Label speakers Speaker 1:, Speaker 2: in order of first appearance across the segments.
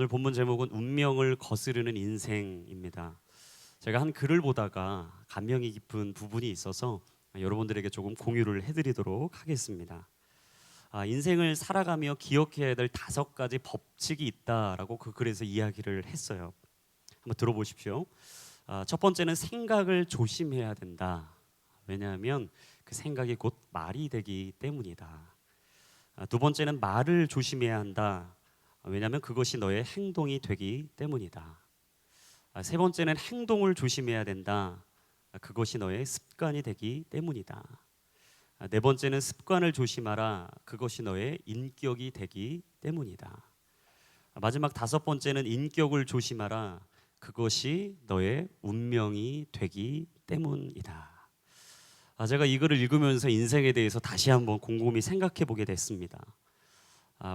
Speaker 1: 오늘 본문 제목은 운명을 거스르는 인생입니다. 제가 한 글을 보다가 감명이 깊은 부분이 있어서 여러분들에게 조금 공유를 해드리도록 하겠습니다. 인생을 살아가며 기억해야 될 5가지 법칙이 있다라고 그 글에서 이야기를 했어요. 한번 들어보십시오. 첫 번째는 생각을 조심해야 된다. 왜냐하면 그 생각이 곧 말이 되기 때문이다. 두 번째는 말을 조심해야 한다. 왜냐하면 그것이 너의 행동이 되기 때문이다. 세 번째는 행동을 조심해야 된다. 그것이 너의 습관이 되기 때문이다. 네 번째는 습관을 조심하라. 그것이 너의 인격이 되기 때문이다. 마지막 5번째는 인격을 조심하라. 그것이 너의 운명이 되기 때문이다. 제가 이 글을 읽으면서 인생에 대해서 다시 한번 곰곰이 생각해 보게 됐습니다.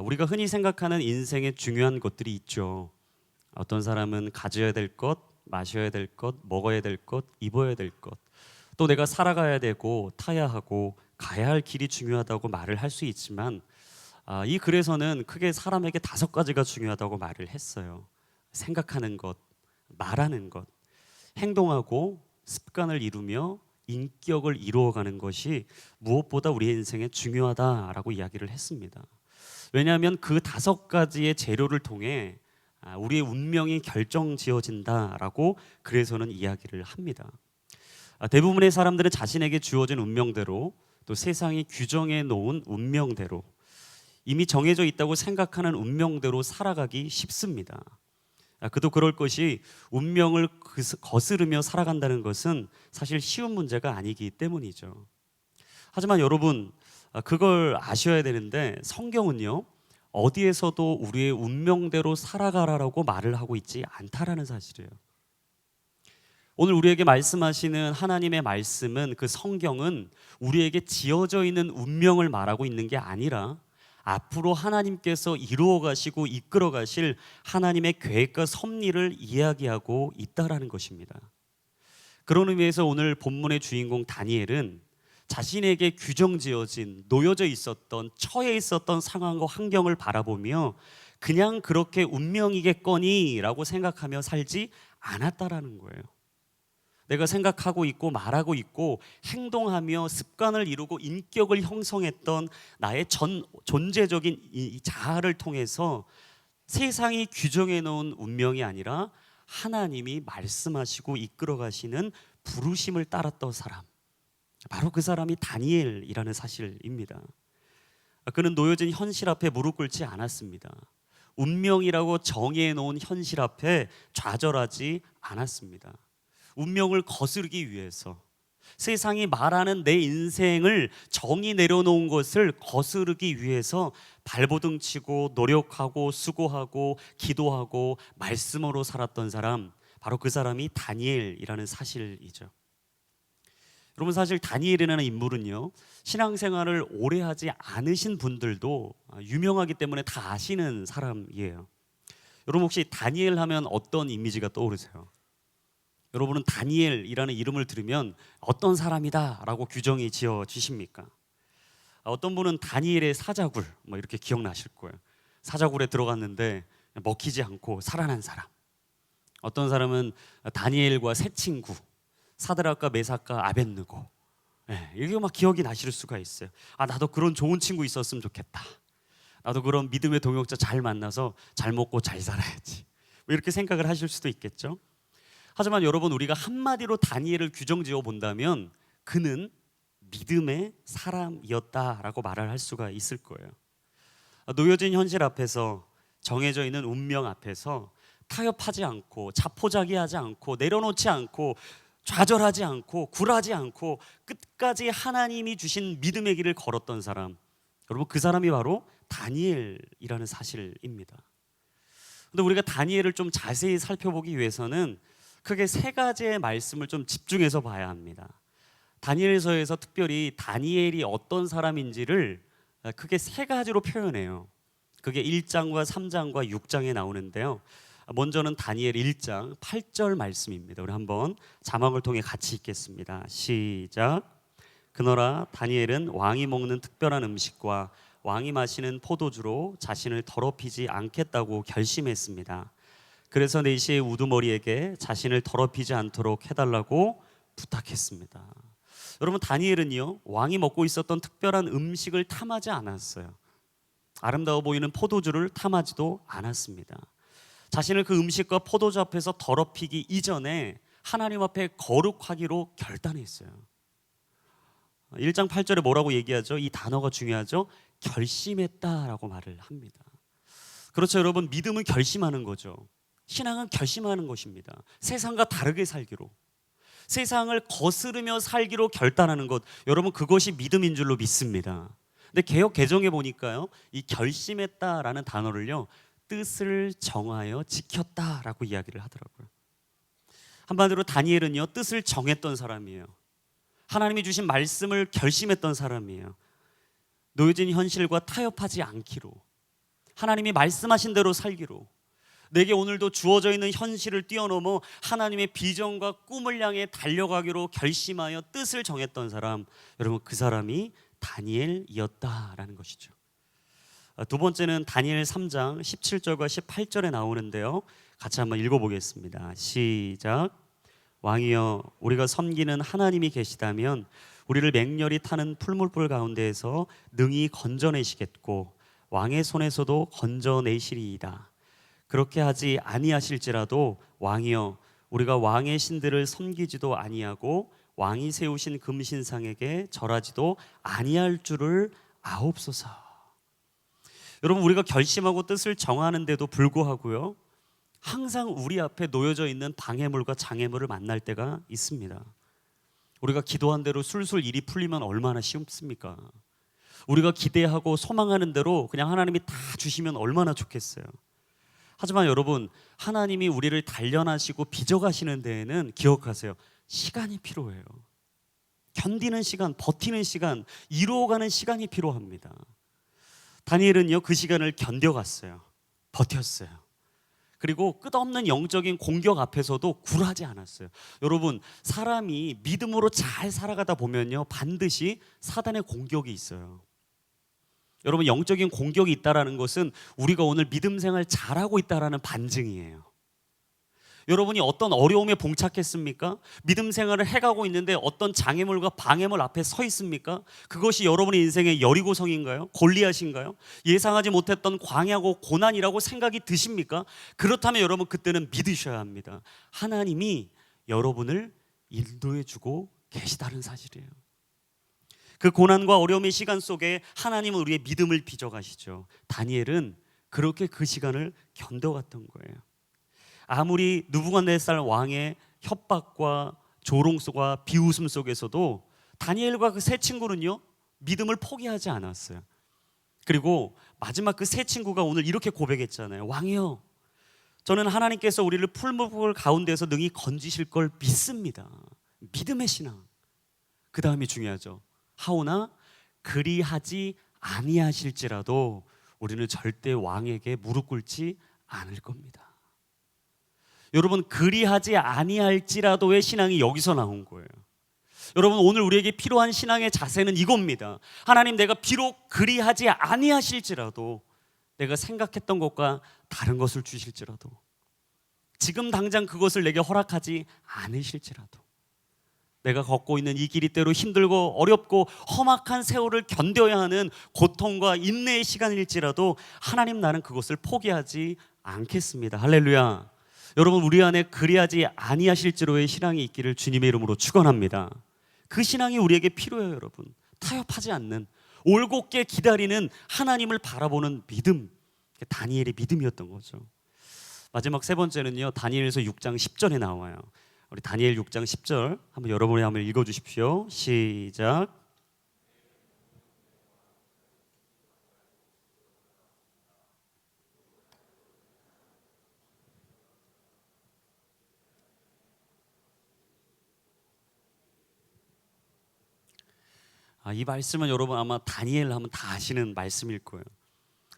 Speaker 1: 우리가 흔히 생각하는 인생에 중요한 것들이 있죠. 어떤 사람은 가져야 될 것, 마셔야 될 것, 먹어야 될 것, 입어야 될 것, 또 내가 살아가야 되고 타야 하고 가야 할 길이 중요하다고 말을 할 수 있지만 이 글에서는 크게 사람에게 5가지가 중요하다고 말을 했어요. 생각하는 것, 말하는 것, 행동하고 습관을 이루며 인격을 이루어가는 것이 무엇보다 우리의 인생에 중요하다라고 이야기를 했습니다. 왜냐하면 그 5가지의 재료를 통해 우리의 운명이 결정지어진다라고 글에서는 이야기를 합니다. 대부분의 사람들은 자신에게 주어진 운명대로 또 세상이 규정해 놓은 운명대로 이미 정해져 있다고 생각하는 운명대로 살아가기 쉽습니다. 그도 그럴 것이 운명을 거스르며 살아간다는 것은 사실 쉬운 문제가 아니기 때문이죠. 하지만 여러분, 그걸 아셔야 되는데 성경은요, 어디에서도 우리의 운명대로 살아가라라고 말을 하고 있지 않다라는 사실이에요. 오늘 우리에게 말씀하시는 하나님의 말씀은, 그 성경은 우리에게 지어져 있는 운명을 말하고 있는 게 아니라 앞으로 하나님께서 이루어 가시고 이끌어 가실 하나님의 계획과 섭리를 이야기하고 있다라는 것입니다. 그런 의미에서 오늘 본문의 주인공 다니엘은 자신에게 규정지어진, 놓여져 있었던, 처해 있었던 상황과 환경을 바라보며 그냥 그렇게 운명이겠거니 라고 생각하며 살지 않았다라는 거예요. 내가 생각하고 있고 말하고 있고 행동하며 습관을 이루고 인격을 형성했던 나의 존재적인 이 자아를 통해서 세상이 규정해 놓은 운명이 아니라 하나님이 말씀하시고 이끌어 가시는 부르심을 따랐던 사람, 바로 그 사람이 다니엘이라는 사실입니다. 그는 놓여진 현실 앞에 무릎 꿇지 않았습니다. 운명이라고 정해 놓은 현실 앞에 좌절하지 않았습니다. 운명을 거스르기 위해서, 세상이 말하는 내 인생을 정의 내려놓은 것을 거스르기 위해서 발버둥 치고 노력하고 수고하고 기도하고 말씀으로 살았던 사람, 바로 그 사람이 다니엘이라는 사실이죠. 여러분, 사실 다니엘이라는 인물은요, 신앙생활을 오래 하지 않으신 분들도 유명하기 때문에 다 아시는 사람이에요. 여러분, 혹시 다니엘 하면 어떤 이미지가 떠오르세요? 여러분은 다니엘이라는 이름을 들으면 어떤 사람이다 라고 규정이 지어지십니까? 어떤 분은 다니엘의 사자굴 이렇게 기억나실 거예요. 사자굴에 들어갔는데 먹히지 않고 살아난 사람. 어떤 사람은 다니엘과 새 친구, 사드락과 메삭과 아벳느고. 이게 막 기억이 나실 수가 있어요. 나도 그런 좋은 친구 있었으면 좋겠다. 나도 그런 믿음의 동역자 잘 만나서 잘 먹고 잘 살아야지. 이렇게 생각을 하실 수도 있겠죠. 하지만 여러분, 우리가 한마디로 다니엘을 규정지어 본다면 그는 믿음의 사람이었다라고 말을 할 수가 있을 거예요. 놓여진 현실 앞에서, 정해져 있는 운명 앞에서 타협하지 않고 자포자기하지 않고 내려놓지 않고 좌절하지 않고 굴하지 않고 끝까지 하나님이 주신 믿음의 길을 걸었던 사람, 여러분, 그 사람이 바로 다니엘이라는 사실입니다. 그런데 우리가 다니엘을 좀 자세히 살펴보기 위해서는 크게 3가지의 말씀을 좀 집중해서 봐야 합니다. 다니엘서에서 특별히 다니엘이 어떤 사람인지를 크게 3가지로 표현해요. 그게 1장과 3장과 6장에 나오는데요. 먼저는 다니엘 1장 8절 말씀입니다. 우리 한번 자막을 통해 같이 읽겠습니다. 시작. 그러나 다니엘은 왕이 먹는 특별한 음식과 왕이 마시는 포도주로 자신을 더럽히지 않겠다고 결심했습니다. 그래서 4시의 우두머리에게 자신을 더럽히지 않도록 해달라고 부탁했습니다. 여러분, 다니엘은요, 왕이 먹고 있었던 특별한 음식을 탐하지 않았어요. 아름다워 보이는 포도주를 탐하지도 않았습니다. 자신을 그 음식과 포도주 앞에서 더럽히기 이전에 하나님 앞에 거룩하기로 결단했어요. 1장 8절에 뭐라고 얘기하죠? 이 단어가 중요하죠. 결심했다라고 말을 합니다. 그렇죠, 여러분. 믿음은 결심하는 거죠. 신앙은 결심하는 것입니다. 세상과 다르게 살기로, 세상을 거스르며 살기로 결단하는 것, 여러분, 그것이 믿음인 줄로 믿습니다. 근데 개역 개정에 보니까요, 이 결심했다라는 단어를요, 뜻을 정하여 지켰다라고 이야기를 하더라고요. 한마디로 다니엘은요, 뜻을 정했던 사람이에요. 하나님이 주신 말씀을 결심했던 사람이에요. 놓여진 현실과 타협하지 않기로, 하나님이 말씀하신 대로 살기로, 내게 오늘도 주어져 있는 현실을 뛰어넘어 하나님의 비전과 꿈을 향해 달려가기로 결심하여 뜻을 정했던 사람, 여러분, 그 사람이 다니엘이었다라는 것이죠. 두 번째는 다니엘 3장 17절과 18절에 나오는데요, 같이 한번 읽어보겠습니다. 시작. 왕이여, 우리가 섬기는 하나님이 계시다면 우리를 맹렬히 타는 풀물불 가운데에서 능히 건져내시겠고 왕의 손에서도 건져내시리이다. 그렇게 하지 아니하실지라도 왕이여, 우리가 왕의 신들을 섬기지도 아니하고 왕이 세우신 금신상에게 절하지도 아니할 줄을 아옵소서. 여러분, 우리가 결심하고 뜻을 정하는데도 불구하고요, 항상 우리 앞에 놓여져 있는 방해물과 장애물을 만날 때가 있습니다. 우리가 기도한 대로 술술 일이 풀리면 얼마나 쉽습니까? 우리가 기대하고 소망하는 대로 그냥 하나님이 다 주시면 얼마나 좋겠어요. 하지만 여러분, 하나님이 우리를 단련하시고 빚어가시는 데에는 기억하세요, 시간이 필요해요. 견디는 시간, 버티는 시간, 이루어가는 시간이 필요합니다. 다니엘은요, 그 시간을 견뎌갔어요. 버텼어요. 그리고 끝없는 영적인 공격 앞에서도 굴하지 않았어요. 여러분, 사람이 믿음으로 잘 살아가다 보면요, 반드시 사단의 공격이 있어요. 여러분, 영적인 공격이 있다는 것은 우리가 오늘 믿음 생활 잘하고 있다는 반증이에요. 여러분이 어떤 어려움에 봉착했습니까? 믿음 생활을 해가고 있는데 어떤 장애물과 방해물 앞에 서 있습니까? 그것이 여러분의 인생의 여리고성인가요? 골리앗인가요? 예상하지 못했던 광야고 고난이라고 생각이 드십니까? 그렇다면 여러분, 그때는 믿으셔야 합니다. 하나님이 여러분을 인도해 주고 계시다는 사실이에요. 그 고난과 어려움의 시간 속에 하나님은 우리의 믿음을 빚어가시죠. 다니엘은 그렇게 그 시간을 견뎌갔던 거예요. 아무리 느부갓네살 왕의 협박과 조롱과 비웃음 속에서도 다니엘과 그 세 친구는요, 믿음을 포기하지 않았어요. 그리고 마지막 그 세 친구가 오늘 이렇게 고백했잖아요. 왕이여, 저는 하나님께서 우리를 풀무불 가운데서 능히 건지실 걸 믿습니다. 믿음의 신앙. 그 다음이 중요하죠. 하오나 그리하지 아니하실지라도 우리는 절대 왕에게 무릎 꿇지 않을 겁니다. 여러분, 그리하지 아니할지라도의 신앙이 여기서 나온 거예요. 여러분, 오늘 우리에게 필요한 신앙의 자세는 이겁니다. 하나님, 내가 비록 그리하지 아니하실지라도, 내가 생각했던 것과 다른 것을 주실지라도, 지금 당장 그것을 내게 허락하지 않으실지라도, 내가 걷고 있는 이 길이 때로 힘들고 어렵고 험악한 세월을 견뎌야 하는 고통과 인내의 시간일지라도 하나님, 나는 그것을 포기하지 않겠습니다. 할렐루야. 여러분, 우리 안에 그리하지 아니하실지로의 신앙이 있기를 주님의 이름으로 축원합니다. 그 신앙이 우리에게 필요해요. 여러분, 타협하지 않는, 올곧게 기다리는 하나님을 바라보는 믿음, 다니엘의 믿음이었던 거죠. 마지막 세 번째는요, 다니엘서 6장 10절에 나와요. 우리 다니엘 6장 10절 한번 여러분이 한번 읽어주십시오. 시작. 이 말씀은 여러분 아마 다니엘 하면 다 아시는 말씀일 거예요.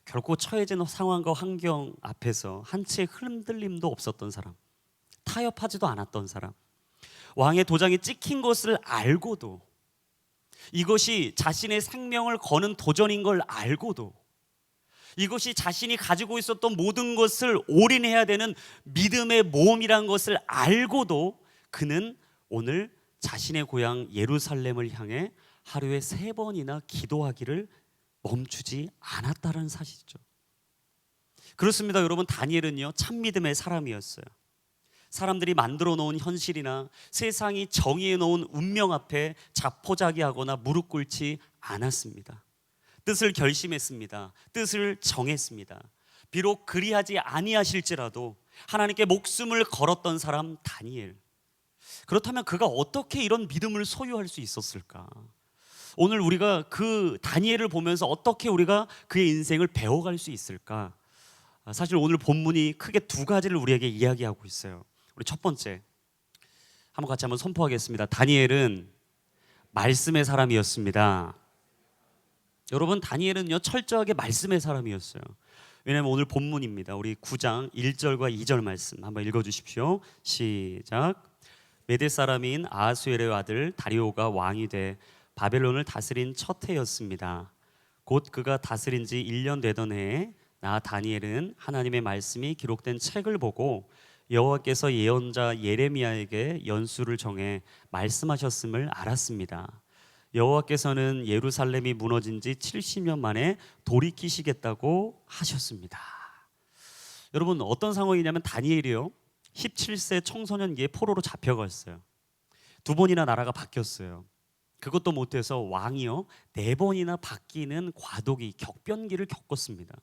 Speaker 1: 결코 처해진 상황과 환경 앞에서 한 채의 흔들림도 없었던 사람, 타협하지도 않았던 사람, 왕의 도장이 찍힌 것을 알고도 이것이 자신의 생명을 거는 도전인 걸 알고도, 이것이 자신이 가지고 있었던 모든 것을 올인해야 되는 믿음의 모험이라는 것을 알고도 그는 오늘 자신의 고향 예루살렘을 향해 하루에 3번이나 기도하기를 멈추지 않았다는 사실이죠. 그렇습니다. 여러분, 다니엘은요 참 믿음의 사람이었어요. 사람들이 만들어 놓은 현실이나 세상이 정의해 놓은 운명 앞에 자포자기하거나 무릎 꿇지 않았습니다. 뜻을 결심했습니다. 뜻을 정했습니다. 비록 그리하지 아니하실지라도 하나님께 목숨을 걸었던 사람 다니엘. 그렇다면 그가 어떻게 이런 믿음을 소유할 수 있었을까? 오늘 우리가 그 다니엘을 보면서 어떻게 우리가 그의 인생을 배워갈 수 있을까? 사실 오늘 본문이 크게 2가지를 우리에게 이야기하고 있어요. 우리 첫 번째, 같이 한번 선포하겠습니다. 다니엘은 말씀의 사람이었습니다. 여러분, 다니엘은요 철저하게 말씀의 사람이었어요. 왜냐하면 오늘 본문입니다. 우리 9장 1절과 2절 말씀 한번 읽어주십시오. 시작. 메대 사람인 아하수엘의 아들 다리오가 왕이 돼 바벨론을 다스린 첫 해였습니다. 곧 그가 다스린 지 1년 되던 해에 나 다니엘은 하나님의 말씀이 기록된 책을 보고 여호와께서 예언자 예레미야에게 연수를 정해 말씀하셨음을 알았습니다. 여호와께서는 예루살렘이 무너진 지 70년 만에 돌이키시겠다고 하셨습니다. 여러분, 어떤 상황이냐면 다니엘이요 17세 청소년기에 포로로 잡혀갔어요. 2번이나 나라가 바뀌었어요. 그것도 못해서 왕이요 4번이나 바뀌는 과도기, 격변기를 겪었습니다.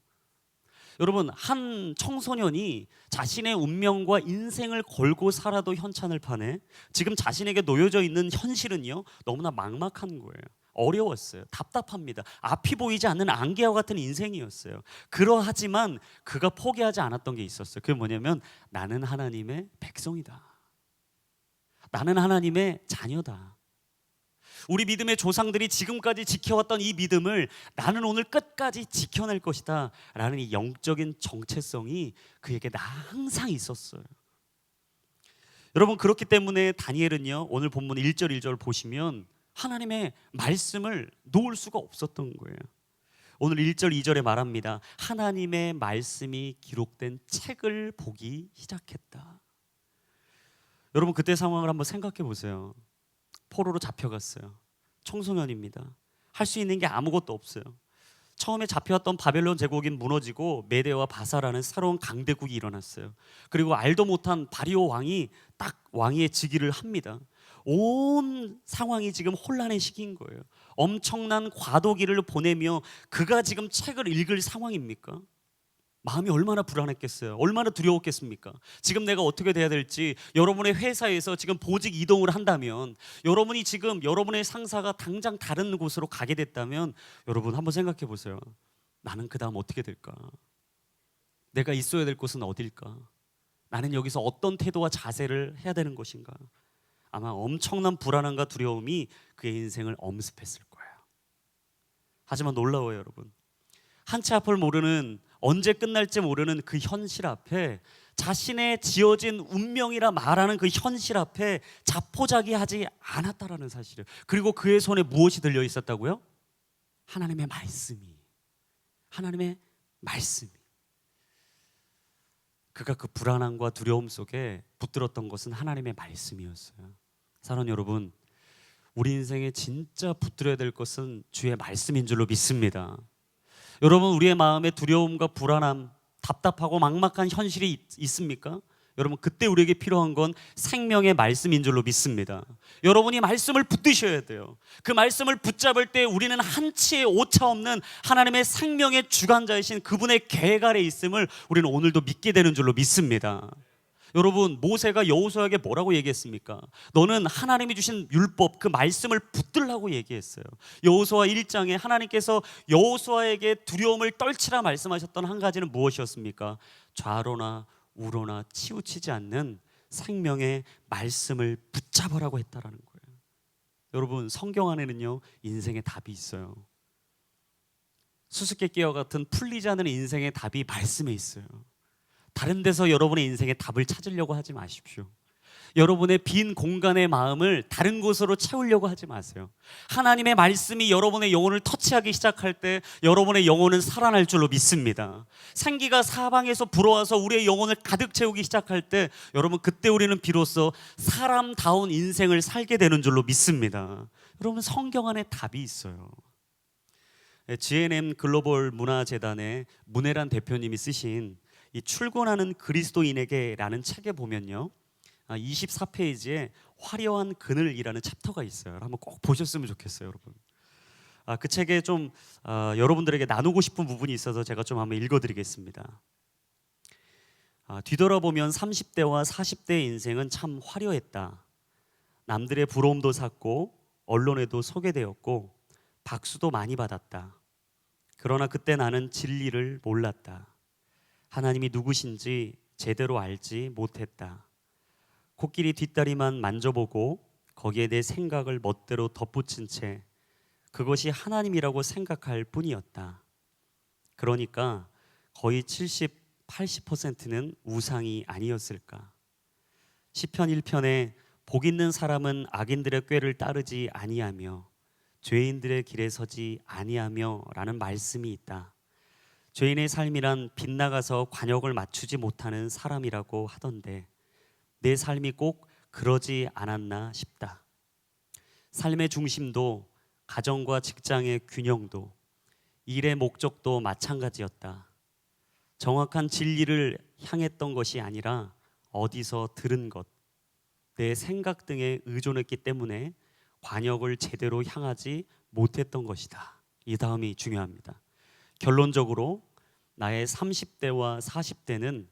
Speaker 1: 여러분, 한 청소년이 자신의 운명과 인생을 걸고 살아도 현찬을 파네 지금 자신에게 놓여져 있는 현실은요 너무나 막막한 거예요. 어려웠어요. 답답합니다. 앞이 보이지 않는 안개와 같은 인생이었어요. 그러하지만 그가 포기하지 않았던 게 있었어요. 그게 뭐냐면 나는 하나님의 백성이다. 나는 하나님의 자녀다. 우리 믿음의 조상들이 지금까지 지켜왔던 이 믿음을 나는 오늘 끝까지 지켜낼 것이다 라는 이 영적인 정체성이 그에게 항상 있었어요. 여러분, 그렇기 때문에 다니엘은요 오늘 본문 1절 1절 보시면 하나님의 말씀을 놓을 수가 없었던 거예요. 오늘 1절 2절에 말합니다. 하나님의 말씀이 기록된 책을 보기 시작했다. 여러분, 그때 상황을 한번 생각해 보세요. 포로로 잡혀갔어요. 청소년입니다. 할 수 있는 게 아무것도 없어요. 처음에 잡혀왔던 바벨론 제국이 무너지고 메대와 바사라는 새로운 강대국이 일어났어요. 그리고 알도 못한 다리오 왕이 딱 왕위의 즉위를 합니다. 온 상황이 지금 혼란의 시기인 거예요. 엄청난 과도기를 보내며 그가 지금 책을 읽을 상황입니까? 마음이 얼마나 불안했겠어요. 얼마나 두려웠겠습니까? 지금 내가 어떻게 돼야 될지, 여러분의 회사에서 지금 보직 이동을 한다면, 여러분이 지금 여러분의 상사가 당장 다른 곳으로 가게 됐다면 여러분 한번 생각해 보세요. 나는 그 다음 어떻게 될까? 내가 있어야 될 곳은 어딜까? 나는 여기서 어떤 태도와 자세를 해야 되는 것인가? 아마 엄청난 불안함과 두려움이 그의 인생을 엄습했을 거예요. 하지만 놀라워요, 여러분. 한 치 앞을 모르는, 언제 끝날지 모르는 그 현실 앞에, 자신의 지어진 운명이라 말하는 그 현실 앞에 자포자기하지 않았다라는 사실이에요. 그리고 그의 손에 무엇이 들려 있었다고요? 하나님의 말씀이. 하나님의 말씀이. 그가 그 불안함과 두려움 속에 붙들었던 것은 하나님의 말씀이었어요. 사랑하는 여러분, 우리 인생에 진짜 붙들어야 될 것은 주의 말씀인 줄로 믿습니다. 여러분, 우리의 마음에 두려움과 불안함, 답답하고 막막한 현실이 있습니까? 여러분, 그때 우리에게 필요한 건 생명의 말씀인 줄로 믿습니다. 여러분이 말씀을 붙드셔야 돼요. 그 말씀을 붙잡을 때 우리는 한치의 오차 없는 하나님의 생명의 주관자이신 그분의 계획 아래 있음을 우리는 오늘도 믿게 되는 줄로 믿습니다. 여러분, 모세가 여호수아에게 뭐라고 얘기했습니까? 너는 하나님이 주신 율법, 그 말씀을 붙들라고 얘기했어요. 여호수아 1장에 하나님께서 여호수아에게 두려움을 떨치라 말씀하셨던 한 가지는 무엇이었습니까? 좌로나 우로나 치우치지 않는 생명의 말씀을 붙잡으라고 했다라는 거예요. 여러분, 성경 안에는요 인생의 답이 있어요. 수수께끼와 같은 풀리지 않는 인생의 답이 말씀에 있어요. 다른 데서 여러분의 인생의 답을 찾으려고 하지 마십시오. 여러분의 빈 공간의 마음을 다른 곳으로 채우려고 하지 마세요. 하나님의 말씀이 여러분의 영혼을 터치하기 시작할 때 여러분의 영혼은 살아날 줄로 믿습니다. 생기가 사방에서 불어와서 우리의 영혼을 가득 채우기 시작할 때 여러분, 그때 우리는 비로소 사람다운 인생을 살게 되는 줄로 믿습니다. 여러분, 성경 안에 답이 있어요. GNM 글로벌 문화재단의 문혜란 대표님이 쓰신 이 출근하는 그리스도인에게라는 책에 보면요, 24페이지에 화려한 그늘이라는 챕터가 있어요. 한번 꼭 보셨으면 좋겠어요, 여러분. 그 책에 좀 여러분들에게 나누고 싶은 부분이 있어서 제가 좀 한번 읽어드리겠습니다. 뒤돌아보면 30대와 40대의 인생은 참 화려했다. 남들의 부러움도 샀고 언론에도 소개되었고 박수도 많이 받았다. 그러나 그때 나는 진리를 몰랐다. 하나님이 누구신지 제대로 알지 못했다. 코끼리 뒷다리만 만져보고 거기에 내 생각을 멋대로 덧붙인 채 그것이 하나님이라고 생각할 뿐이었다. 그러니까 거의 70, 80%는 우상이 아니었을까. 시편 1편에 복 있는 사람은 악인들의 꾀를 따르지 아니하며 죄인들의 길에 서지 아니하며 라는 말씀이 있다. 죄인의 삶이란 빗나가서 관역을 맞추지 못하는 사람이라고 하던데 내 삶이 꼭 그러지 않았나 싶다. 삶의 중심도 가정과 직장의 균형도 일의 목적도 마찬가지였다. 정확한 진리를 향했던 것이 아니라 어디서 들은 것, 내 생각 등에 의존했기 때문에 관역을 제대로 향하지 못했던 것이다. 이 다음이 중요합니다. 결론적으로 나의 30대와 40대는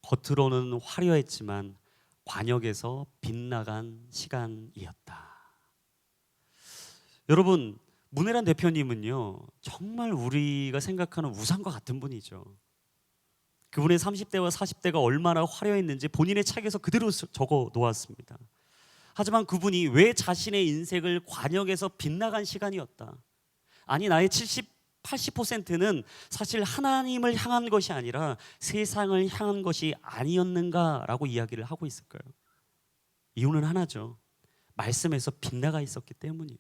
Speaker 1: 겉으로는 화려했지만 관역에서 빗나간 시간이었다. 여러분, 문혜란 대표님은요, 정말 우리가 생각하는 우상과 같은 분이죠. 그분의 30대와 40대가 얼마나 화려했는지 본인의 책에서 그대로 적어 놓았습니다. 하지만 그분이 왜 자신의 인생을 관역에서 빗나간 시간이었다, 아니 나의 70, 80%는 사실 하나님을 향한 것이 아니라 세상을 향한 것이 아니었는가라고 이야기를 하고 있을까요? 이유는 하나죠. 말씀에서 빗나가 있었기 때문이에요.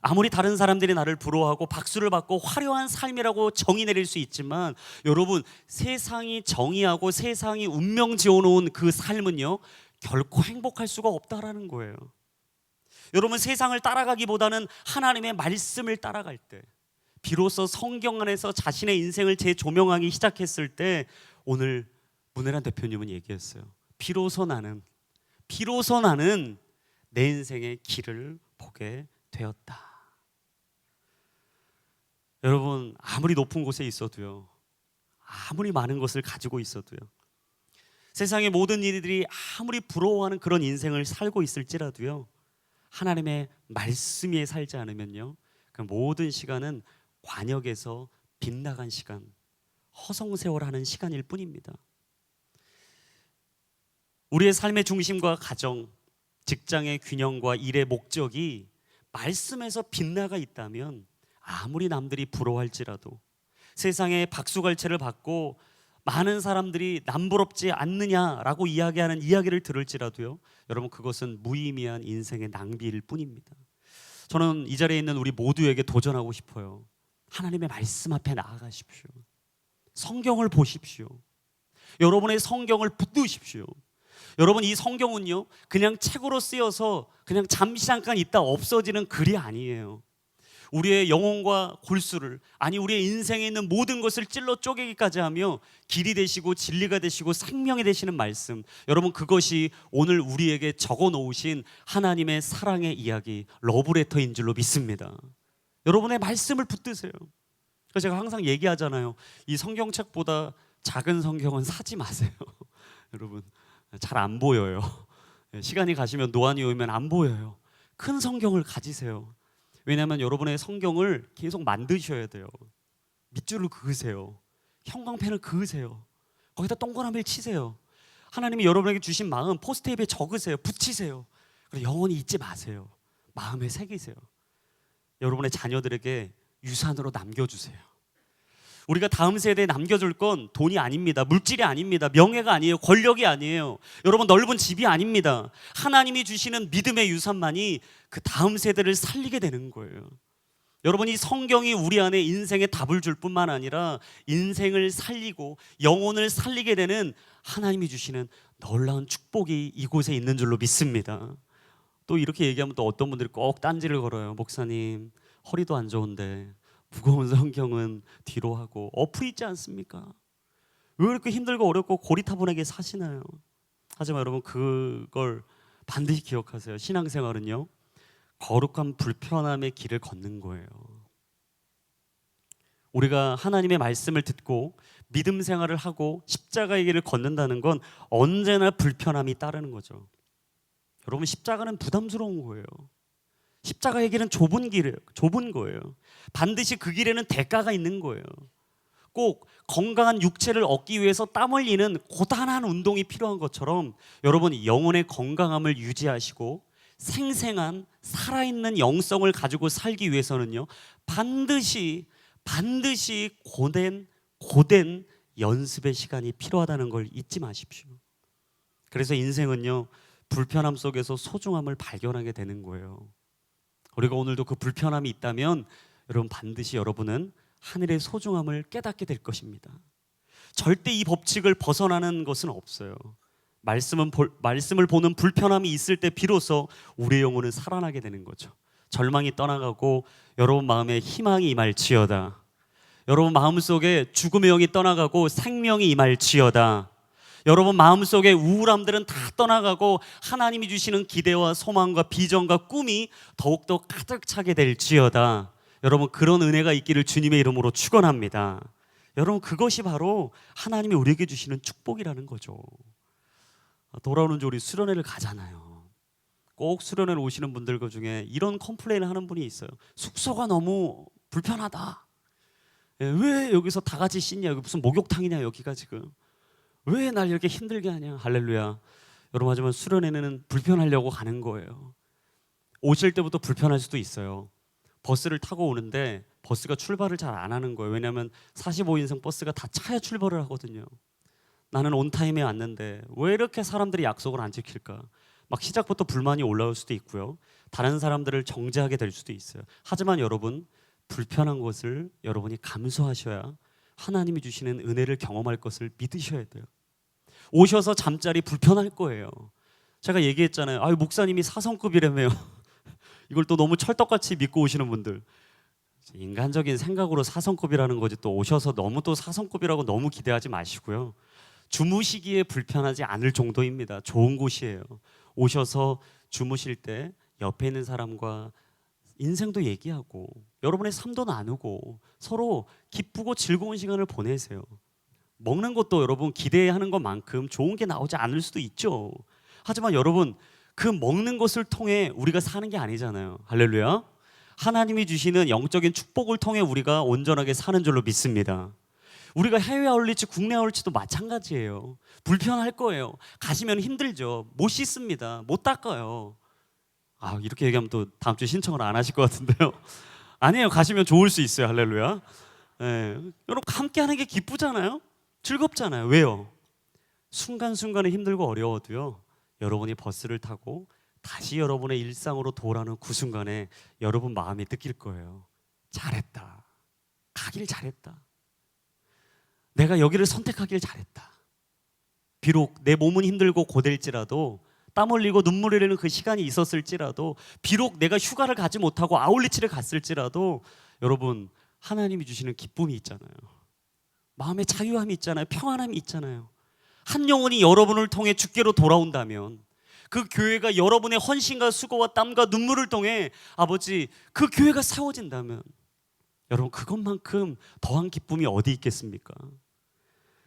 Speaker 1: 아무리 다른 사람들이 나를 부러워하고 박수를 받고 화려한 삶이라고 정의 내릴 수 있지만 여러분, 세상이 정의하고 세상이 운명 지어놓은 그 삶은요, 결코 행복할 수가 없다라는 거예요. 여러분, 세상을 따라가기보다는 하나님의 말씀을 따라갈 때, 비로소 성경 안에서 자신의 인생을 재조명하기 시작했을 때 오늘 문혜란 대표님은 얘기했어요. 비로소 나는 내 인생의 길을 보게 되었다. 여러분, 아무리 높은 곳에 있어도요, 아무리 많은 것을 가지고 있어도요, 세상의 모든 일들이 아무리 부러워하는 그런 인생을 살고 있을지라도요, 하나님의 말씀 위에 살지 않으면요, 그 모든 시간은 관역에서 빗나간 시간, 허송세월하는 시간일 뿐입니다. 우리의 삶의 중심과 가정, 직장의 균형과 일의 목적이 말씀에서 빗나가 있다면 아무리 남들이 부러워할지라도, 세상에 박수갈채를 받고 많은 사람들이 남부럽지 않느냐라고 이야기하는 이야기를 들을지라도요, 여러분, 그것은 무의미한 인생의 낭비일 뿐입니다. 저는 이 자리에 있는 우리 모두에게 도전하고 싶어요. 하나님의 말씀 앞에 나아가십시오. 성경을 보십시오. 여러분의 성경을 붙드십시오. 여러분, 이 성경은요, 그냥 책으로 쓰여서 그냥 잠시 잠깐 있다 없어지는 글이 아니에요. 우리의 영혼과 골수를, 아니 우리의 인생에 있는 모든 것을 찔러 쪼개기까지 하며 길이 되시고 진리가 되시고 생명이 되시는 말씀, 여러분, 그것이 오늘 우리에게 적어 놓으신 하나님의 사랑의 이야기, 러브레터인 줄로 믿습니다. 여러분의 말씀을 붙드세요. 그래서 제가 항상 얘기하잖아요. 이 성경책보다 작은 성경은 사지 마세요. 여러분, 잘 안 보여요. 시간이 가시면 노안이 오면 안 보여요. 큰 성경을 가지세요. 왜냐하면 여러분의 성경을 계속 만드셔야 돼요. 밑줄을 그으세요. 형광펜을 그으세요. 거기다 동그라미를 치세요. 하나님이 여러분에게 주신 마음 포스트잇에 적으세요. 붙이세요. 그리고 영원히 잊지 마세요. 마음에 새기세요. 여러분의 자녀들에게 유산으로 남겨주세요. 우리가 다음 세대에 남겨줄 건 돈이 아닙니다. 물질이 아닙니다. 명예가 아니에요. 권력이 아니에요. 여러분, 넓은 집이 아닙니다. 하나님이 주시는 믿음의 유산만이 그 다음 세대를 살리게 되는 거예요. 여러분, 이 성경이 우리 안에 인생의 답을 줄 뿐만 아니라 인생을 살리고 영혼을 살리게 되는 하나님이 주시는 놀라운 축복이 이곳에 있는 줄로 믿습니다. 또 이렇게 얘기하면 또 어떤 분들이 꼭 딴지를 걸어요. 목사님, 허리도 안 좋은데 무거운 성경은 뒤로 하고 어플 있지 않습니까? 왜 이렇게 힘들고 어렵고 고리타분하게 사시나요? 하지만 여러분, 그걸 반드시 기억하세요. 신앙생활은요, 거룩한 불편함의 길을 걷는 거예요. 우리가 하나님의 말씀을 듣고 믿음 생활을 하고 십자가의 길을 걷는다는 건 언제나 불편함이 따르는 거죠. 여러분, 십자가는 부담스러운 거예요. 십자가의 길은 좁은 길이에요. 좁은 거예요. 반드시 그 길에는 대가가 있는 거예요. 꼭 건강한 육체를 얻기 위해서 땀 흘리는 고단한 운동이 필요한 것처럼 여러분, 영혼의 건강함을 유지하시고 생생한 살아있는 영성을 가지고 살기 위해서는요, 반드시 고된 연습의 시간이 필요하다는 걸 잊지 마십시오. 그래서 인생은요, 불편함 속에서 소중함을 발견하게 되는 거예요. 우리가 오늘도 그 불편함이 있다면 여러분, 반드시 여러분은 하늘의 소중함을 깨닫게 될 것입니다. 절대 이 법칙을 벗어나는 것은 없어요. 말씀을 보는 불편함이 있을 때 비로소 우리의 영혼은 살아나게 되는 거죠. 절망이 떠나가고 여러분 마음에 희망이 임할지어다. 여러분 마음속에 죽음의 영이 떠나가고 생명이 임할지어다. 여러분 마음속에 우울함들은 다 떠나가고 하나님이 주시는 기대와 소망과 비전과 꿈이 더욱더 가득 차게 될지어다. 여러분, 그런 은혜가 있기를 주님의 이름으로 축원합니다. 여러분, 그것이 바로 하나님이 우리에게 주시는 축복이라는 거죠. 돌아오는 주 우리 수련회를 가잖아요. 꼭 수련회를 오시는 분들 중에 이런 컴플레인을 하는 분이 있어요. 숙소가 너무 불편하다. 왜 여기서 다 같이 씻냐? 여기 무슨 목욕탕이냐 여기가 지금. 왜 날 이렇게 힘들게 하냐. 할렐루야. 여러분, 하지만 수련회는 불편하려고 가는 거예요. 오실 때부터 불편할 수도 있어요. 버스를 타고 오는데 버스가 출발을 잘 안 하는 거예요. 왜냐하면 45인승 버스가 다 차야 출발을 하거든요. 나는 온타임에 왔는데 왜 이렇게 사람들이 약속을 안 지킬까? 막 시작부터 불만이 올라올 수도 있고요. 다른 사람들을 정죄하게 될 수도 있어요. 하지만 여러분, 불편한 것을 여러분이 감수하셔야 하나님이 주시는 은혜를 경험할 것을 믿으셔야 돼요. 오셔서 잠자리 불편할 거예요. 제가 얘기했잖아요. 아유, 목사님이 사성급이라며요. 이걸 또 너무 철떡같이 믿고 오시는 분들, 인간적인 생각으로 사성급이라는 거지 또 오셔서 너무 또 사성급이라고 너무 기대하지 마시고요. 주무시기에 불편하지 않을 정도입니다. 좋은 곳이에요. 오셔서 주무실 때 옆에 있는 사람과 인생도 얘기하고 여러분의 삶도 나누고 서로 기쁘고 즐거운 시간을 보내세요. 먹는 것도 여러분 기대하는 것만큼 좋은 게 나오지 않을 수도 있죠. 하지만 여러분, 그 먹는 것을 통해 우리가 사는 게 아니잖아요. 할렐루야. 하나님이 주시는 영적인 축복을 통해 우리가 온전하게 사는 줄로 믿습니다. 우리가 해외 아울리치, 국내 아울리치도 마찬가지예요. 불편할 거예요. 가시면 힘들죠. 못 씻습니다. 못 닦아요. 이렇게 얘기하면 또 다음 주에 신청을 안 하실 것 같은데요. 아니에요. 가시면 좋을 수 있어요. 할렐루야. 여러분, 함께 하는 게 기쁘잖아요. 즐겁잖아요. 왜요? 순간순간에 힘들고 어려워도요, 여러분이 버스를 타고 다시 여러분의 일상으로 돌아오는 그 순간에 여러분 마음이 느낄 거예요. 잘했다. 가길 잘했다. 내가 여기를 선택하길 잘했다. 비록 내 몸은 힘들고 고될지라도, 땀 흘리고 눈물 흘리는 그 시간이 있었을지라도, 비록 내가 휴가를 가지 못하고 아울리치를 갔을지라도, 여러분, 하나님이 주시는 기쁨이 있잖아요. 마음의 자유함이 있잖아요. 평안함이 있잖아요. 한 영혼이 여러분을 통해 주께로 돌아온다면, 그 교회가 여러분의 헌신과 수고와 땀과 눈물을 통해 아버지 그 교회가 세워진다면, 여러분, 그것만큼 더한 기쁨이 어디 있겠습니까?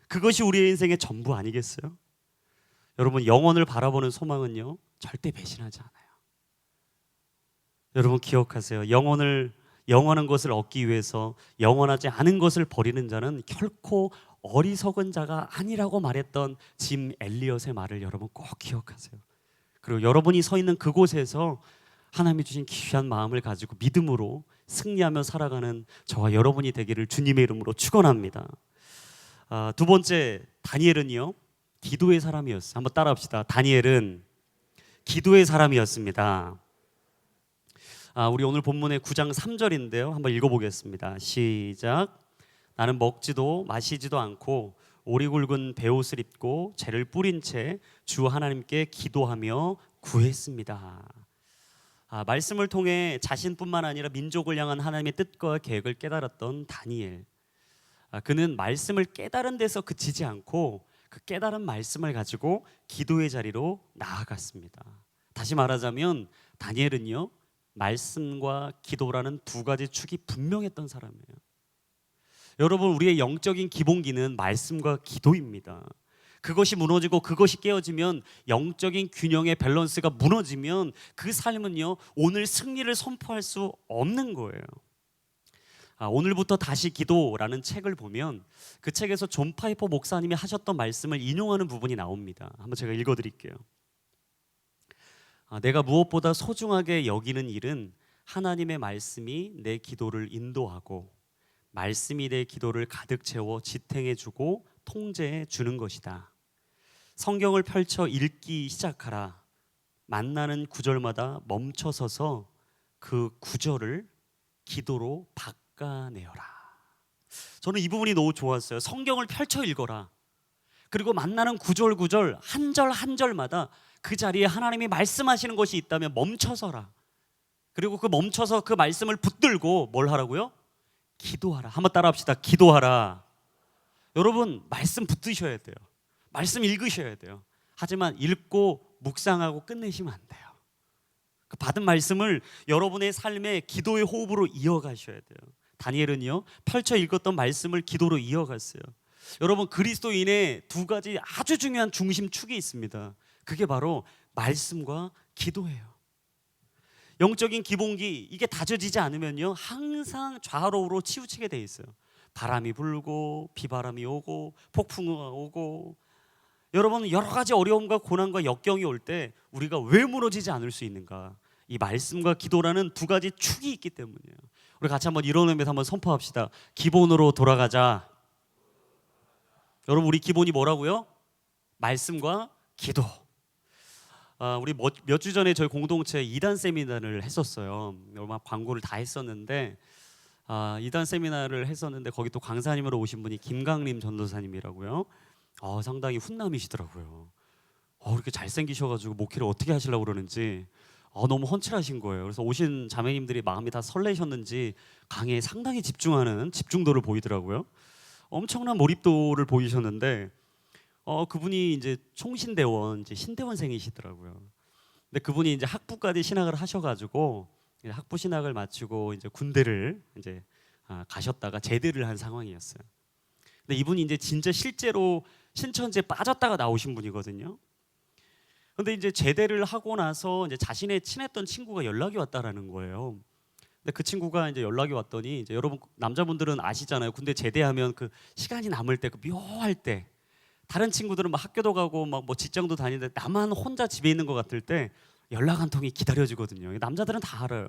Speaker 1: 그것이 우리의 인생의 전부 아니겠어요? 여러분, 영혼을 바라보는 소망은요, 절대 배신하지 않아요. 여러분 기억하세요. 영원한 것을 얻기 위해서 영원하지 않은 것을 버리는 자는 결코 어리석은 자가 아니라고 말했던 짐 엘리엇의 말을 여러분 꼭 기억하세요. 그리고 여러분이 서 있는 그곳에서 하나님이 주신 귀한 마음을 가지고 믿음으로 승리하며 살아가는 저와 여러분이 되기를 주님의 이름으로 축원합니다. 두 번째, 다니엘은요 기도의 사람이었어요. 한번 따라합시다. 다니엘은 기도의 사람이었습니다. 우리 오늘 본문의 9장 3절인데요. 한번 읽어보겠습니다. 시작. 나는 먹지도 마시지도 않고 오리 굵은 베옷을 입고 재를 뿌린 채 주 하나님께 기도하며 구했습니다. 말씀을 통해 자신뿐만 아니라 민족을 향한 하나님의 뜻과 계획을 깨달았던 다니엘. 그는 말씀을 깨달은 데서 그치지 않고 그 깨달은 말씀을 가지고 기도의 자리로 나아갔습니다. 다시 말하자면 다니엘은요 말씀과 기도라는 두 가지 축이 분명했던 사람이에요. 여러분, 우리의 영적인 기본기는 말씀과 기도입니다. 그것이 무너지고 그것이 깨어지면, 영적인 균형의 밸런스가 무너지면 그 삶은요 오늘 승리를 선포할 수 없는 거예요. 오늘부터 다시 기도라는 책을 보면 그 책에서 존 파이퍼 목사님이 하셨던 말씀을 인용하는 부분이 나옵니다. 한번 제가 읽어드릴게요. 내가 무엇보다 소중하게 여기는 일은 하나님의 말씀이 내 기도를 인도하고 말씀이 내 기도를 가득 채워 지탱해주고 통제해주는 것이다. 성경을 펼쳐 읽기 시작하라. 만나는 구절마다 멈춰서서 그 구절을 기도로 바꿔내어라. 저는 이 부분이 너무 좋았어요. 성경을 펼쳐 읽어라. 그리고 만나는 구절 한 절 한 절마다 그 자리에 하나님이 말씀하시는 것이 있다면 멈춰서라. 그리고 그 멈춰서 그 말씀을 붙들고 뭘 하라고요? 기도하라. 한번 따라합시다. 기도하라. 여러분, 말씀 붙드셔야 돼요. 말씀 읽으셔야 돼요. 하지만 읽고 묵상하고 끝내시면 안 돼요. 그 받은 말씀을 여러분의 삶의 기도의 호흡으로 이어가셔야 돼요. 다니엘은요 펼쳐 읽었던 말씀을 기도로 이어갔어요. 여러분, 그리스도인의 두 가지 아주 중요한 중심축이 있습니다. 그게 바로 말씀과 기도예요. 영적인 기본기, 이게 다져지지 않으면요 항상 좌로우로 치우치게 돼 있어요. 바람이 불고 비바람이 오고 폭풍우가 오고. 여러분, 여러 가지 어려움과 고난과 역경이 올 때 우리가 왜 무너지지 않을 수 있는가? 이 말씀과 기도라는 두 가지 축이 있기 때문이에요. 우리 같이 한번 일어나면서 한번 선포합시다. 기본으로 돌아가자. 여러분, 우리 기본이 뭐라고요? 말씀과 기도. 우리 몇 주 전에 저희 공동체 2단 세미나를 했었어요. 얼마 광고를 다 했었는데 2단 세미나를 했었는데 거기 또 강사님으로 오신 분이 김강림 전도사님이라고요. 상당히 훈남이시더라고요. 이렇게 잘생기셔가지고 목회를 어떻게 하시려고 그러는지 너무 헌칠하신 거예요. 그래서 오신 자매님들이 마음이 다 설레셨는지 강의에 상당히 집중도를 보이더라고요. 엄청난 몰입도를 보이셨는데 그분이 이제 총신대원, 이제 신대원생이시더라고요. 근데 그분이 이제 학부까지 신학을 하셔가지고 학부 신학을 마치고 이제 군대를 이제 가셨다가 제대를 한 상황이었어요. 근데 이분이 이제 진짜 실제로 신천지에 빠졌다가 나오신 분이거든요. 근데 이제 제대를 하고 나서 이제 자신의 친했던 친구가 연락이 왔다라는 거예요. 근데 그 친구가 이제 연락이 왔더니 이제 여러분 남자분들은 아시잖아요. 군대 제대하면 그 시간이 남을 때 그 묘할 때 다른 친구들은 막 학교도 가고 막 뭐 직장도 다니는데 나만 혼자 집에 있는 것 같을 때 연락 한 통이 기다려지거든요. 남자들은 다 알아요.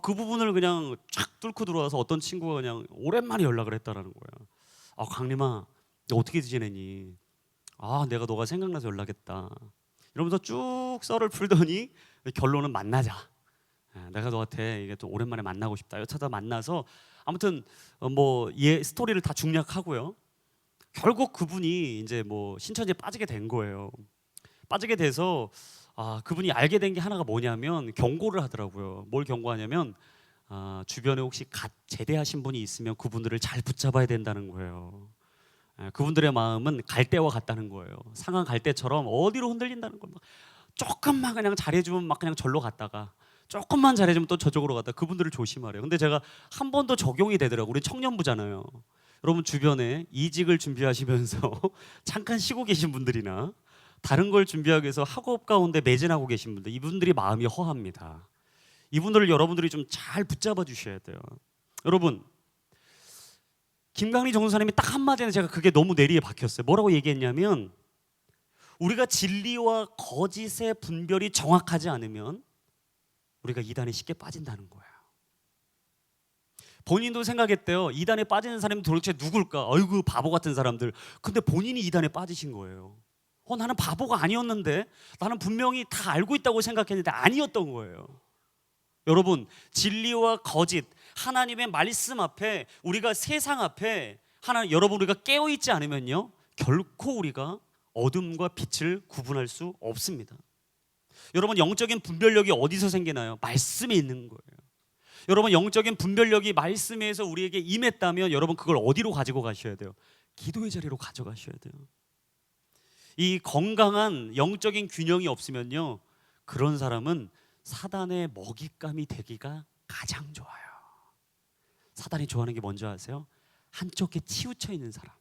Speaker 1: 그 부분을 그냥 쫙 뚫고 들어와서 어떤 친구가 그냥 오랜만에 연락을 했다라는 거예요. 강림아, 너 어떻게 지내니? 내가 너가 생각나서 연락했다. 이러면서 쭉 썰을 풀더니 결론은 만나자. 내가 너한테 이게 또 오랜만에 만나고 싶다. 여차다 만나서 아무튼 스토리를 다 중략하고요. 결국 그분이 이제 신천지에 빠지게 된 거예요. 빠지게 돼서 그분이 알게 된 게 하나가 뭐냐면 경고를 하더라고요. 뭘 경고하냐면 주변에 혹시 갓 제대하신 분이 있으면 그분들을 잘 붙잡아야 된다는 거예요. 그분들의 마음은 갈대와 같다는 거예요. 상한 갈대처럼 어디로 흔들린다는 거예요. 조금만 그냥 잘해주면 막 그냥 절로 갔다가 조금만 잘해주면 또 저쪽으로 갔다가 그분들을 조심하래요. 근데 제가 한 번 더 적용이 되더라고요. 우리 청년부잖아요. 여러분 주변에 이직을 준비하시면서 잠깐 쉬고 계신 분들이나 다른 걸 준비하기 위해서 학업 가운데 매진하고 계신 분들, 이분들이 마음이 허합니다. 이분들을 여러분들이 좀 잘 붙잡아 주셔야 돼요. 여러분, 김강리 전도사님이 딱 한마디에 제가 그게 너무 뇌리에 박혔어요. 뭐라고 얘기했냐면 우리가 진리와 거짓의 분별이 정확하지 않으면 우리가 이단에 쉽게 빠진다는 거예요. 본인도 생각했대요. 이단에 빠지는 사람이 도대체 누굴까? 아이고 바보 같은 사람들. 근데 본인이 이단에 빠지신 거예요. 나는 바보가 아니었는데, 나는 분명히 다 알고 있다고 생각했는데 아니었던 거예요. 여러분, 진리와 거짓, 하나님의 말씀 앞에, 우리가 세상 앞에 여러분 우리가 깨어있지 않으면요 결코 우리가 어둠과 빛을 구분할 수 없습니다. 여러분, 영적인 분별력이 어디서 생기나요? 말씀에 있는 거예요. 여러분, 영적인 분별력이 말씀에서 우리에게 임했다면 여러분 그걸 어디로 가지고 가셔야 돼요? 기도의 자리로 가져가셔야 돼요. 이 건강한 영적인 균형이 없으면요 그런 사람은 사단의 먹잇감이 되기가 가장 좋아요. 사단이 좋아하는 게 뭔지 아세요? 한쪽에 치우쳐 있는 사람.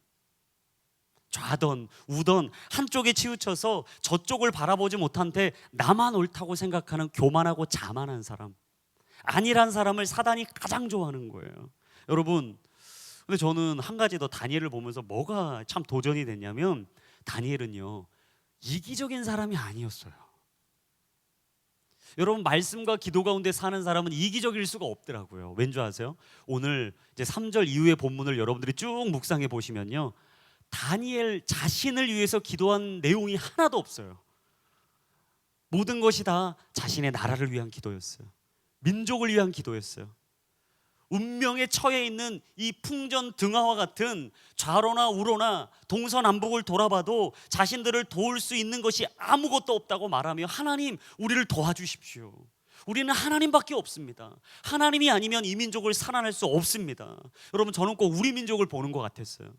Speaker 1: 좌던 우던 한쪽에 치우쳐서 저쪽을 바라보지 못한데 나만 옳다고 생각하는 교만하고 자만한 사람, 아니란 사람을 사단이 가장 좋아하는 거예요. 여러분, 근데 저는 한 가지 더 다니엘을 보면서 뭐가 참 도전이 됐냐면, 다니엘은요 이기적인 사람이 아니었어요. 여러분, 말씀과 기도 가운데 사는 사람은 이기적일 수가 없더라고요. 왠지 아세요? 오늘 이제 3절 이후의 본문을 여러분들이 쭉 묵상해 보시면요 다니엘 자신을 위해서 기도한 내용이 하나도 없어요. 모든 것이 다 자신의 나라를 위한 기도였어요. 민족을 위한 기도였어요. 운명에 처해 있는 이 풍전등화와 같은 좌로나 우로나 동서남북을 돌아봐도 자신들을 도울 수 있는 것이 아무것도 없다고 말하며, 하나님 우리를 도와주십시오. 우리는 하나님밖에 없습니다. 하나님이 아니면 이 민족을 살아낼 수 없습니다. 여러분, 저는 꼭 우리 민족을 보는 것 같았어요.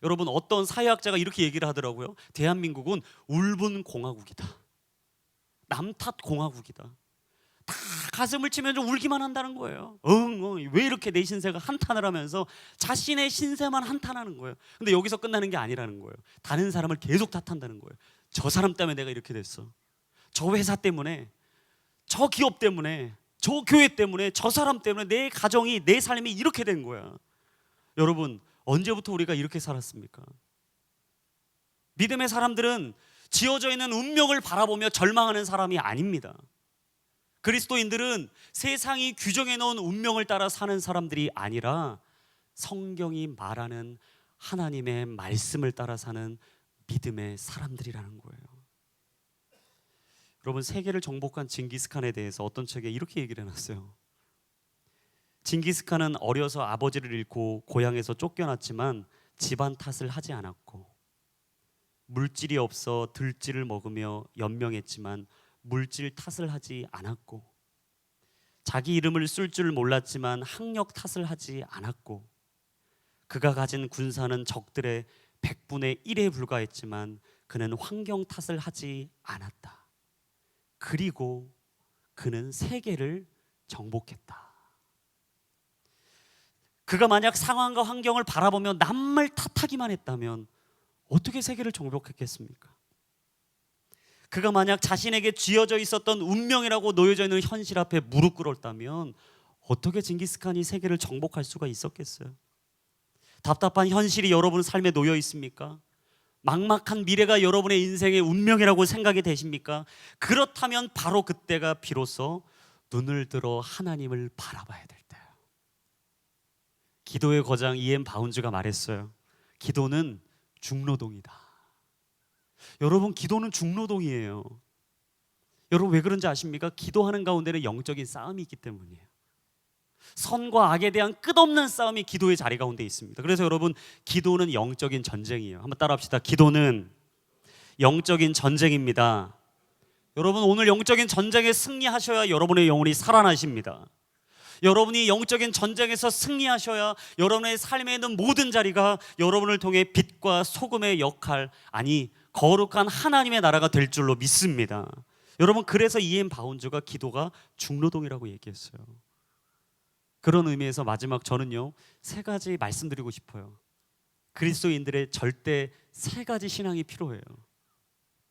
Speaker 1: 여러분, 어떤 사회학자가 이렇게 얘기를 하더라고요. 대한민국은 울분 공화국이다, 남탓 공화국이다. 다 가슴을 치면서 울기만 한다는 거예요. 왜 이렇게 내 신세가 한탄을 하면서 자신의 신세만 한탄하는 거예요. 근데 여기서 끝나는 게 아니라는 거예요. 다른 사람을 계속 탓한다는 거예요. 저 사람 때문에 내가 이렇게 됐어, 저 회사 때문에, 저 기업 때문에, 저 교회 때문에, 저 사람 때문에 내 가정이, 내 삶이 이렇게 된 거야. 여러분, 언제부터 우리가 이렇게 살았습니까? 믿음의 사람들은 지어져 있는 운명을 바라보며 절망하는 사람이 아닙니다. 그리스도인들은 세상이 규정해 놓은 운명을 따라 사는 사람들이 아니라 성경이 말하는 하나님의 말씀을 따라 사는 믿음의 사람들이라는 거예요. 여러분, 세계를 정복한 징기스칸에 대해서 어떤 책에 이렇게 얘기를 해놨어요. 징기스칸은 어려서 아버지를 잃고 고향에서 쫓겨났지만 집안 탓을 하지 않았고, 물질이 없어 들쥐를 먹으며 연명했지만 물질 탓을 하지 않았고, 자기 이름을 쓸 줄 몰랐지만 학력 탓을 하지 않았고, 그가 가진 군사는 적들의 100분의 1에 불과했지만 그는 환경 탓을 하지 않았다. 그리고 그는 세계를 정복했다. 그가 만약 상황과 환경을 바라보며 남을 탓하기만 했다면 어떻게 세계를 정복했겠습니까? 그가 만약 자신에게 쥐어져 있었던 운명이라고 놓여져 있는 현실 앞에 무릎 꿇었다면 어떻게 징기스칸이 세계를 정복할 수가 있었겠어요? 답답한 현실이 여러분 삶에 놓여 있습니까? 막막한 미래가 여러분의 인생의 운명이라고 생각이 되십니까? 그렇다면 바로 그때가 비로소 눈을 들어 하나님을 바라봐야 될 때예요. 기도의 거장 E.M. 바운즈가 말했어요. 기도는 중노동이다. 여러분, 기도는 중노동이에요. 여러분, 왜 그런지 아십니까? 기도하는 가운데는 영적인 싸움이 있기 때문이에요. 선과 악에 대한 끝없는 싸움이 기도의 자리 가운데 있습니다. 그래서 여러분, 기도는 영적인 전쟁이에요. 한번 따라합시다. 기도는 영적인 전쟁입니다. 여러분, 오늘 영적인 전쟁에 승리하셔야 여러분의 영혼이 살아나십니다. 여러분이 영적인 전쟁에서 승리하셔야 여러분의 삶에 있는 모든 자리가 여러분을 통해 빛과 소금의 역할, 아니 거룩한 하나님의 나라가 될 줄로 믿습니다. 여러분, 그래서 E.M. 바운즈가 기도가 중노동이라고 얘기했어요. 그런 의미에서 마지막 저는요 3가지 말씀드리고 싶어요. 그리스도인들의 절대 3가지 신앙이 필요해요.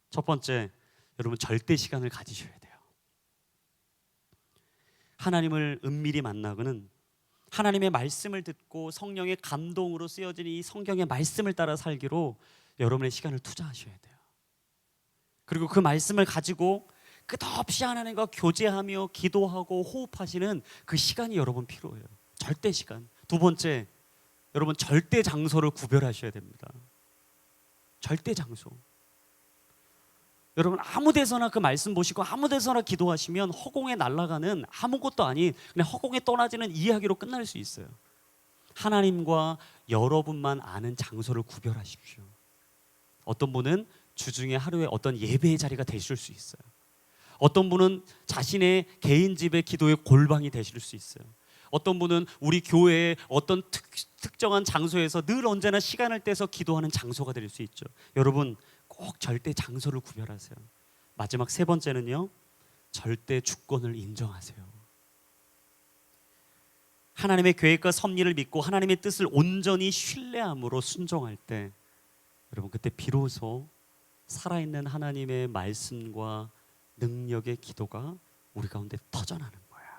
Speaker 1: 첫 번째, 여러분 절대 시간을 가지셔야 돼요. 하나님을 은밀히 만나고는 하나님의 말씀을 듣고 성령의 감동으로 쓰여진 이 성경의 말씀을 따라 살기로 여러분의 시간을 투자하셔야 돼요. 그리고 그 말씀을 가지고 끝없이 하나님과 교제하며 기도하고 호흡하시는 그 시간이 여러분 필요해요. 절대 시간. 두 번째, 여러분 절대 장소를 구별하셔야 됩니다. 절대 장소. 여러분 아무 데서나 그 말씀 보시고 아무 데서나 기도하시면 허공에 날아가는 아무것도 아닌 그냥 허공에 떠나지는 이야기로 끝날 수 있어요. 하나님과 여러분만 아는 장소를 구별하십시오. 어떤 분은 주중에 하루에 어떤 예배의 자리가 되실 수 있어요. 어떤 분은 자신의 개인 집의 기도의 골방이 되실 수 있어요. 어떤 분은 우리 교회의 어떤 특정한 장소에서 늘 언제나 시간을 떼서 기도하는 장소가 될 수 있죠. 여러분 꼭 절대 장소를 구별하세요. 마지막 세 번째는요, 절대 주권을 인정하세요. 하나님의 계획과 섭리를 믿고 하나님의 뜻을 온전히 신뢰함으로 순종할 때, 여러분 그때 비로소 살아있는 하나님의 말씀과 능력의 기도가 우리 가운데 터져나는 거예요.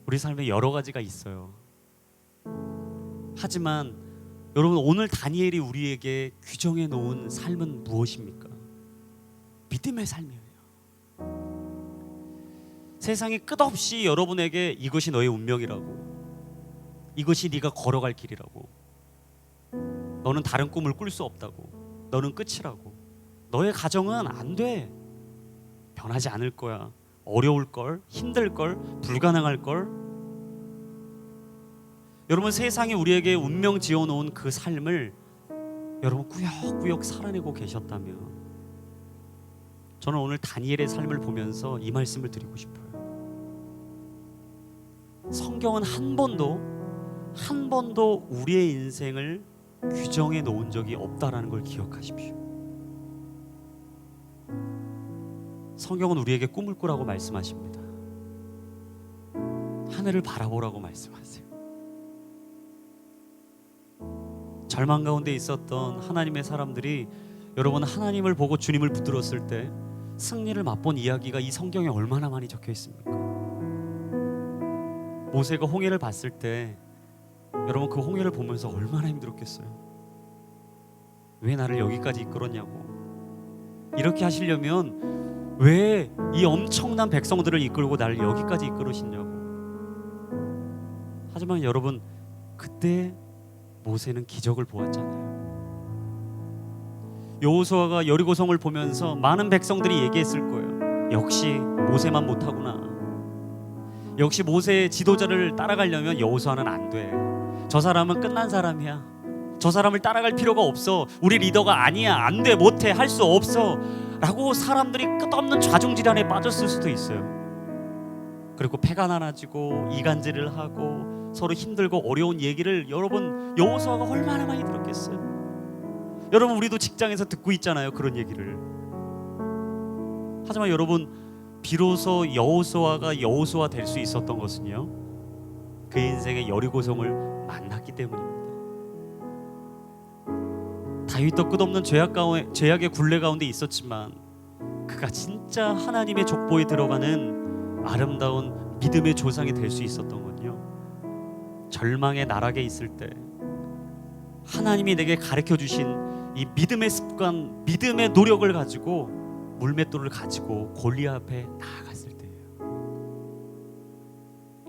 Speaker 1: 우리 삶에 여러 가지가 있어요. 하지만 여러분 오늘 다니엘이 우리에게 규정해 놓은 삶은 무엇입니까? 믿음의 삶이에요. 세상이 끝없이 여러분에게 이것이 너의 운명이라고, 이것이 네가 걸어갈 길이라고, 너는 다른 꿈을 꿀 수 없다고, 너는 끝이라고, 너의 가정은 안 돼, 변하지 않을 거야, 어려울걸, 힘들걸, 불가능할걸. 여러분 세상이 우리에게 운명 지어놓은 그 삶을 여러분 꾸역꾸역 살아내고 계셨다면, 저는 오늘 다니엘의 삶을 보면서 이 말씀을 드리고 싶어요. 성경은 한 번도 우리의 인생을 규정해 놓은 적이 없다라는 걸 기억하십시오. 성경은 우리에게 꿈을 꾸라고 말씀하십니다. 하늘을 바라보라고 말씀하세요. 절망 가운데 있었던 하나님의 사람들이 여러분 하나님을 보고 주님을 붙들었을 때 승리를 맛본 이야기가 이 성경에 얼마나 많이 적혀 있습니까? 모세가 홍해를 봤을 때 여러분 그 홍해를 보면서 얼마나 힘들었겠어요. 왜 나를 여기까지 이끌었냐고. 이렇게 하시려면 왜 이 엄청난 백성들을 이끌고 나를 여기까지 이끌으시냐고. 하지만 여러분 그때 모세는 기적을 보았잖아요. 여호수아가 여리고성을 보면서 많은 백성들이 얘기했을 거예요. 역시 모세만 못하구나. 역시 모세의 지도자를 따라가려면 여호수아는 안 돼. 저 사람은 끝난 사람이야. 저 사람을 따라갈 필요가 없어. 우리 리더가 아니야. 안 돼, 못해, 할 수 없어 라고 사람들이 끝없는 좌중질환에 빠졌을 수도 있어요. 그리고 패가 나눠지고 이간질을 하고 서로 힘들고 어려운 얘기를 여러분 여호수아가 얼마나 많이 들었겠어요. 여러분 우리도 직장에서 듣고 있잖아요, 그런 얘기를. 하지만 여러분 비로소 여호수아가 여호수아 될 수 있었던 것은요, 그 인생의 여리고성을 만났기 때문입니다. 다윗도 끝없는 죄악의 굴레 가운데 있었지만 그가 진짜 하나님의 족보에 들어가는 아름다운 믿음의 조상이 될 수 있었던 건요, 절망의 나락에 있을 때 하나님이 내게 가르쳐 주신 이 믿음의 습관, 믿음의 노력을 가지고 물맷돌을 가지고 골리앗 앞에 나아갔을 때예요.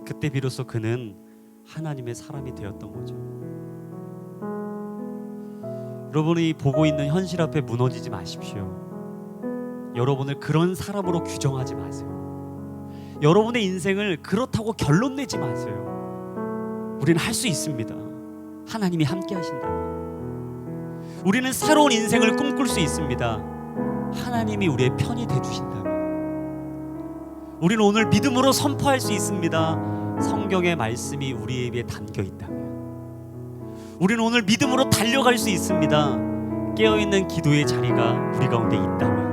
Speaker 1: 그때 비로소 그는 하나님의 사람이 되었던 거죠. 여러분이 보고 있는 현실 앞에 무너지지 마십시오. 여러분을 그런 사람으로 규정하지 마세요. 여러분의 인생을 그렇다고 결론 내지 마세요. 우리는 할 수 있습니다. 하나님이 함께 하신다면. 우리는 새로운 인생을 꿈꿀 수 있습니다. 하나님이 우리의 편이 되주신다면. 우리는 오늘 믿음으로 선포할 수 있습니다. 성경의 말씀이 우리의 입에 담겨 있다면. 우리는 오늘 믿음으로 달려갈 수 있습니다. 깨어있는 기도의 자리가 우리 가운데 있다면.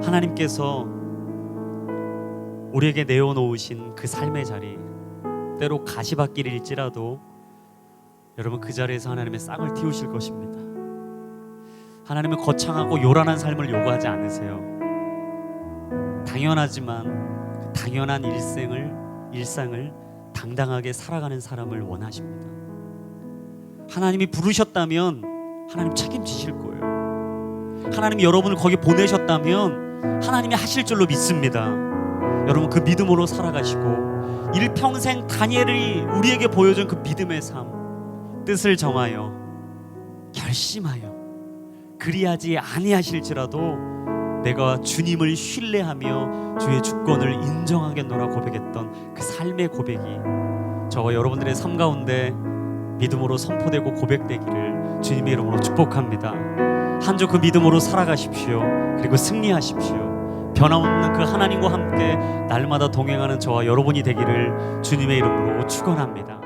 Speaker 1: 하나님께서 우리에게 내어놓으신 그 삶의 자리, 때로 가시밭길일지라도 여러분 그 자리에서 하나님의 싹을 틔우실 것입니다. 하나님은 거창하고 요란한 삶을 요구하지 않으세요. 당연하지만 그 당연한 일상을 당당하게 살아가는 사람을 원하십니다. 하나님이 부르셨다면 하나님 책임지실 거예요. 하나님이 여러분을 거기 보내셨다면 하나님이 하실 줄로 믿습니다. 여러분 그 믿음으로 살아가시고 일평생 다니엘이 우리에게 보여준 그 믿음의 삶, 뜻을 정하여 결심하여 그리하지 아니하실지라도 내가 주님을 신뢰하며 주의 주권을 인정하겠노라 고백했던 그 삶의 고백이 저와 여러분들의 삶 가운데 믿음으로 선포되고 고백되기를 주님의 이름으로 축복합니다. 한 주 그 믿음으로 살아가십시오. 그리고 승리하십시오. 변함없는 그 하나님과 함께 날마다 동행하는 저와 여러분이 되기를 주님의 이름으로 축원합니다.